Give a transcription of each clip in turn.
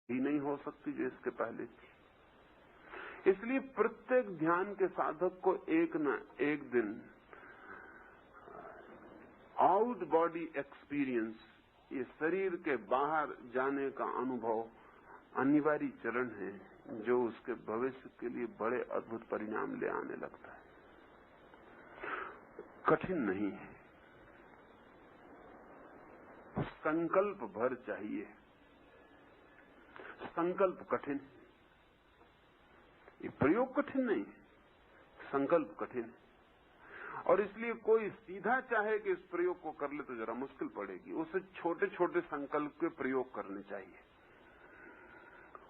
ही नहीं हो सकती जो इसके पहले थी। इसलिए प्रत्येक ध्यान के साधक को एक न एक दिन आउट बॉडी एक्सपीरियंस, ये शरीर के बाहर जाने का अनुभव अनिवार्य चरण है, जो उसके भविष्य के लिए बड़े अद्भुत परिणाम ले आने लगता है। कठिन नहीं है, संकल्प भर चाहिए। संकल्प कठिन है, ये प्रयोग कठिन नहीं है, संकल्प कठिन है। और इसलिए कोई सीधा चाहे कि इस प्रयोग को कर ले तो जरा मुश्किल पड़ेगी। उसे छोटे छोटे संकल्प के प्रयोग करने चाहिए,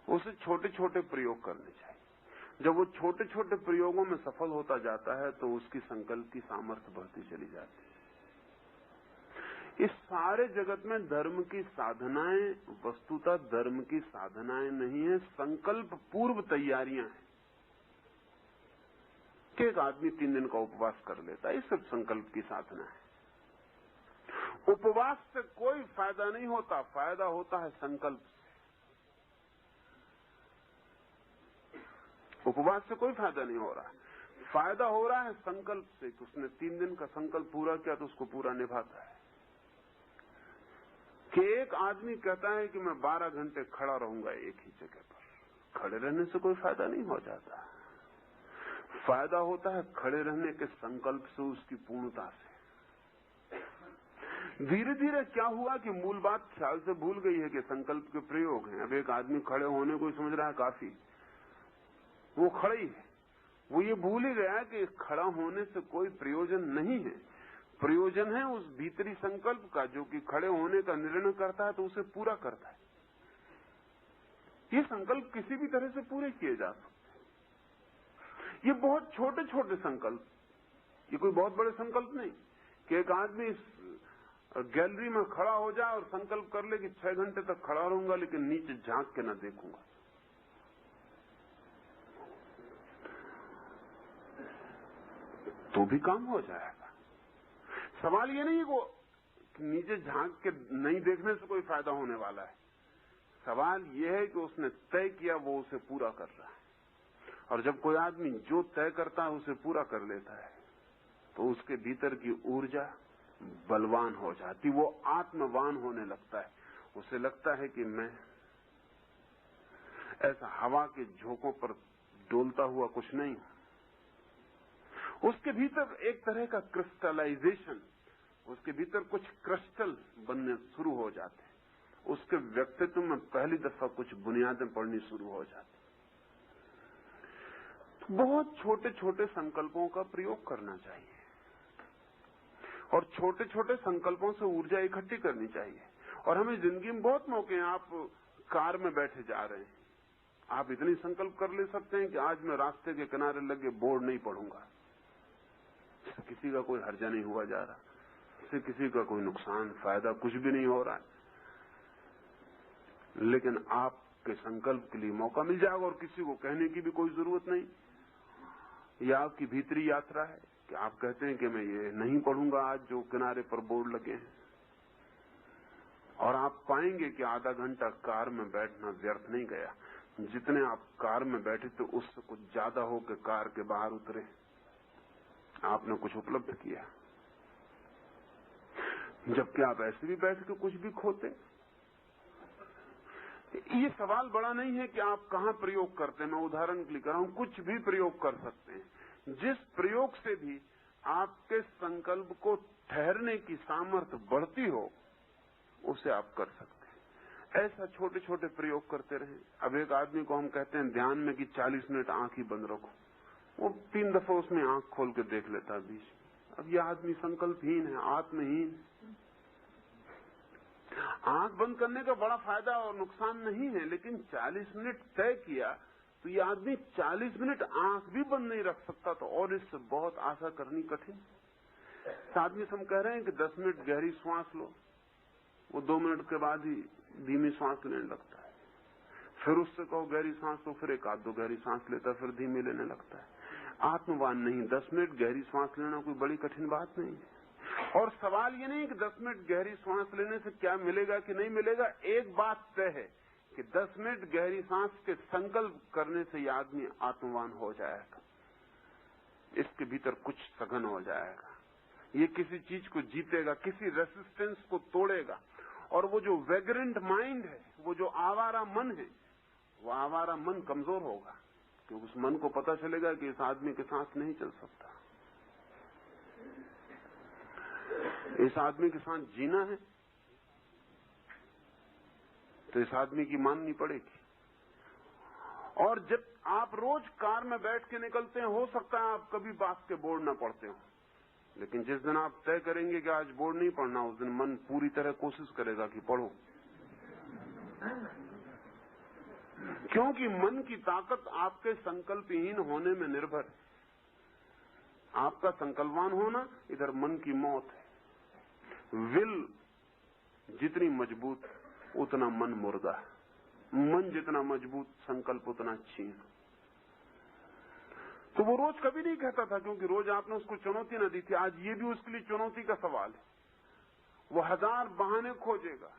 उसे छोटे छोटे प्रयोग करने चाहिए। जब वो छोटे छोटे प्रयोगों में सफल होता जाता है तो उसकी संकल्प की सामर्थ्य बढ़ती चली जाती है। इस सारे जगत में धर्म की साधनाएं वस्तुतः धर्म की साधनाएं नहीं है, संकल्प पूर्व तैयारियां हैं। कि एक आदमी 3 दिन का उपवास कर लेता है, ये सब संकल्प की साधना है। उपवास से कोई फायदा नहीं होता, फायदा होता है संकल्प से। उपवास से कोई फायदा नहीं हो रहा है, फायदा हो रहा है संकल्प से कि उसने 3 दिन का संकल्प पूरा किया तो उसको पूरा निभाता है। कि एक आदमी कहता है कि मैं 12 घंटे खड़ा रहूंगा एक ही जगह पर, खड़े रहने से कोई फायदा नहीं हो जाता, फायदा होता है खड़े रहने के संकल्प से, उसकी पूर्णता से। धीरे धीरे क्या हुआ कि मूल बात ख्याल से भूल गई है कि संकल्प के प्रयोग हैं। अब एक आदमी खड़े होने को समझ रहा है काफी, वो खड़े ही है, वो ये भूल ही गया कि खड़ा होने से कोई प्रयोजन नहीं है। प्रयोजन है उस भीतरी संकल्प का जो कि खड़े होने का निर्णय करता है तो उसे पूरा करता है। ये संकल्प किसी भी तरह से पूरे किए जा सकते। ये बहुत छोटे छोटे संकल्प, ये कोई बहुत बड़े संकल्प नहीं कि एक आदमी इस गैलरी में खड़ा हो जाए और संकल्प कर ले कि 6 घंटे तक खड़ा रहूंगा लेकिन नीचे झांक के न देखूंगा। तो भी काम हो जाएगा। सवाल ये नहीं है कि नीचे झांक के नहीं देखने से कोई फायदा होने वाला है। सवाल ये है कि उसने तय किया, वो उसे पूरा कर रहा है। और जब कोई आदमी जो तय करता है उसे पूरा कर लेता है तो उसके भीतर की ऊर्जा बलवान हो जाती, वो आत्मवान होने लगता है। उसे लगता है कि मैं ऐसा हवा के झोंकों पर डोलता हुआ कुछ नहीं हूं। उसके भीतर एक तरह का क्रिस्टलाइजेशन, उसके भीतर कुछ क्रिस्टल बनने शुरू हो जाते हैं। उसके व्यक्तित्व में पहली दफा कुछ बुनियादें पड़नी शुरू हो जाती। बहुत छोटे छोटे संकल्पों का प्रयोग करना चाहिए और छोटे छोटे संकल्पों से ऊर्जा इकट्ठी करनी चाहिए। और हमें जिंदगी में बहुत मौके हैं। आप कार में बैठे जा रहे हैं, आप इतनी संकल्प कर ले सकते हैं कि आज मैं रास्ते के किनारे लगे बोर्ड नहीं पढ़ूंगा, इससे किसी का कोई हर्जा नहीं हुआ जा रहा, इससे किसी का कोई नुकसान फायदा कुछ भी नहीं हो रहा है, लेकिन आपके संकल्प के लिए मौका मिल जाएगा और किसी को कहने की भी कोई जरूरत नहीं। यह आपकी भीतरी यात्रा है कि आप कहते हैं कि मैं ये नहीं पढ़ूंगा आज जो किनारे पर बोर्ड लगे हैं, और आप पाएंगे कि आधा घंटा कार में बैठना व्यर्थ नहीं गया। जितने आप कार में बैठे थे उससे कुछ ज्यादा होकर कार के बाहर उतरे, आपने कुछ उपलब्ध किया, जबकि आप ऐसे भी बैठ के कुछ भी खोते। ये सवाल बड़ा नहीं है कि आप कहां प्रयोग करते हैं। मैं उदाहरण के लिए कह रहा हूं, कुछ भी प्रयोग कर सकते हैं। जिस प्रयोग से भी आपके संकल्प को ठहरने की सामर्थ्य बढ़ती हो उसे आप कर सकते हैं। ऐसा छोटे छोटे प्रयोग करते रहें। अब एक आदमी को हम कहते हैं ध्यान में कि 40 मिनट आंख ही बंद रखो, वो 3 दफा उसमें आंख खोल के देख लेता है बीच। अब यह आदमी संकल्पहीन है, आत्महीन। आंख बंद करने का बड़ा फायदा और नुकसान नहीं है, लेकिन 40 मिनट तय किया तो ये आदमी 40 मिनट आंख भी बंद नहीं रख सकता, तो और इससे बहुत आशा करनी कठिन। इस आदमी से हम कह रहे हैं कि 10 मिनट गहरी श्वास लो, वो 2 मिनट के बाद ही धीमी सांस लेने लगता है। फिर उससे कहो गहरी सांस लो, फिर 1-2 गहरी सांस लेता है, फिर धीमी लेने लगता है। आत्मवान नहीं। 10 मिनट गहरी सांस लेना कोई बड़ी कठिन बात नहीं है। और सवाल ये नहीं कि 10 मिनट गहरी सांस लेने से क्या मिलेगा कि नहीं मिलेगा। एक बात तय है कि 10 मिनट गहरी सांस के संकल्प करने से ये आदमी आत्मवान हो जाएगा, इसके भीतर कुछ सघन हो जाएगा, ये किसी चीज को जीतेगा, किसी रेसिस्टेंस को तोड़ेगा। और वो जो वेग्रेंट माइंड है, वो जो आवारा मन है, वो आवारा मन कमजोर होगा, क्योंकि उस मन को पता चलेगा कि इस आदमी के साथ नहीं चल सकता, इस आदमी के साथ जीना है तो इस आदमी की माननी पड़ेगी। और जब आप रोज कार में बैठ के निकलते हैं, हो सकता है आप कभी बात के बोर्ड ना पढ़ते हो, लेकिन जिस दिन आप तय करेंगे कि आज बोर्ड नहीं पढ़ना, उस दिन मन पूरी तरह कोशिश करेगा कि पढ़ो, क्योंकि मन की ताकत आपके संकल्पहीन होने में निर्भर है। आपका संकल्पवान होना, इधर मन की मौत है। विल जितनी मजबूत उतना मन मुर्दा, मन जितना मजबूत संकल्प उतना छीन। तो वो रोज कभी नहीं कहता था, क्योंकि रोज आपने उसको चुनौती न दी थी। आज ये भी उसके लिए चुनौती का सवाल है। वो 1000 बहाने खोजेगा।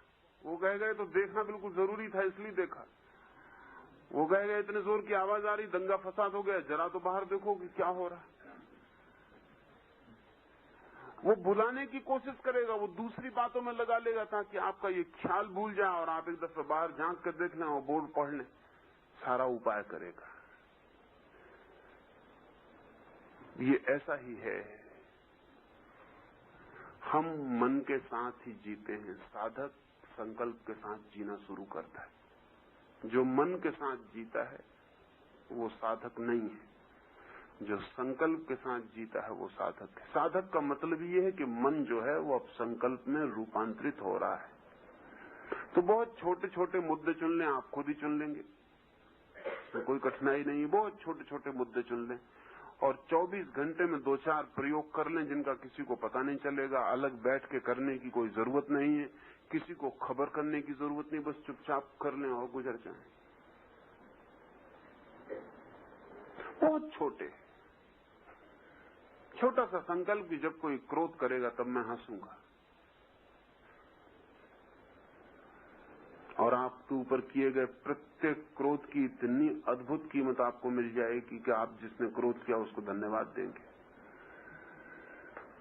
वो कहेगा तो देखना बिल्कुल जरूरी था इसलिए देखा। वो कहेगा इतने जोर की आवाज आ रही, दंगा फसाद हो गया, जरा तो बाहर देखो कि क्या हो रहा है। वो भुलाने की कोशिश करेगा, वो दूसरी बातों में लगा लेगा ताकि आपका ये ख्याल भूल जाए और आप एक दफे बाहर झांक कर देख लें और बोर्ड पढ़ लें। सारा उपाय करेगा। ये ऐसा ही है। हम मन के साथ ही जीते हैं। साधक संकल्प के साथ जीना शुरू करता है। जो मन के साथ जीता है वो साधक नहीं है, जो संकल्प के साथ जीता है वो साधक है। साधक का मतलब ये है कि मन जो है वो अब संकल्प में रूपांतरित हो रहा है। तो बहुत छोटे छोटे मुद्दे चुन लें, आप खुद ही चुन लेंगे, तो कोई कठिनाई नहीं। बहुत छोटे छोटे मुद्दे चुन लें और 24 घंटे में 2-4 प्रयोग कर लें जिनका किसी को पता नहीं चलेगा। अलग बैठ के करने की कोई जरूरत नहीं है, किसी को खबर करने की जरूरत नहीं, बस चुपचाप कर लें और गुजर जाएं। बहुत छोटा सा संकल्प कि जब कोई क्रोध करेगा तब मैं हंसूंगा, और आपके ऊपर किए गए प्रत्येक क्रोध की इतनी अद्भुत कीमत आपको मिल जाएगी कि आप जिसने क्रोध किया उसको धन्यवाद देंगे।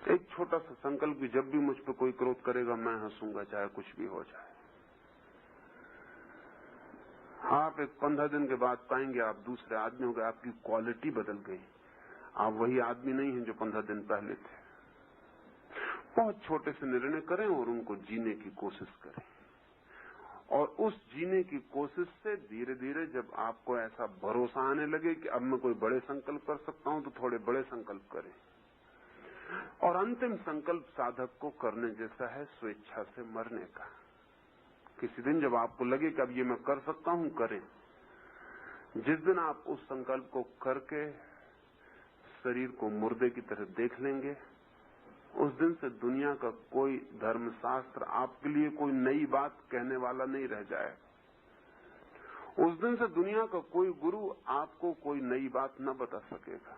एक छोटा सा संकल्प कि जब भी मुझ पर कोई क्रोध करेगा मैं हंसूंगा, चाहे कुछ भी हो जाए। आप एक 15 दिन के बाद पाएंगे आप दूसरे आदमी हो गए, आपकी क्वालिटी बदल गई। आप वही आदमी नहीं हैं जो 15 दिन पहले थे। बहुत छोटे से निर्णय करें और उनको जीने की कोशिश करें, और उस जीने की कोशिश से धीरे धीरे जब आपको ऐसा भरोसा आने लगे कि अब मैं कोई बड़े संकल्प कर सकता हूं, तो थोड़े बड़े संकल्प करें। और अंतिम संकल्प साधक को करने जैसा है, स्वेच्छा से मरने का। किसी दिन जब आपको लगे कि अब ये मैं कर सकता हूं, करें। जिस दिन आप उस संकल्प को करके शरीर को मुर्दे की तरह देख लेंगे, उस दिन से दुनिया का कोई धर्मशास्त्र आपके लिए कोई नई बात कहने वाला नहीं रह जाएगा। उस दिन से दुनिया का कोई गुरु आपको कोई नई बात न बता सकेगा।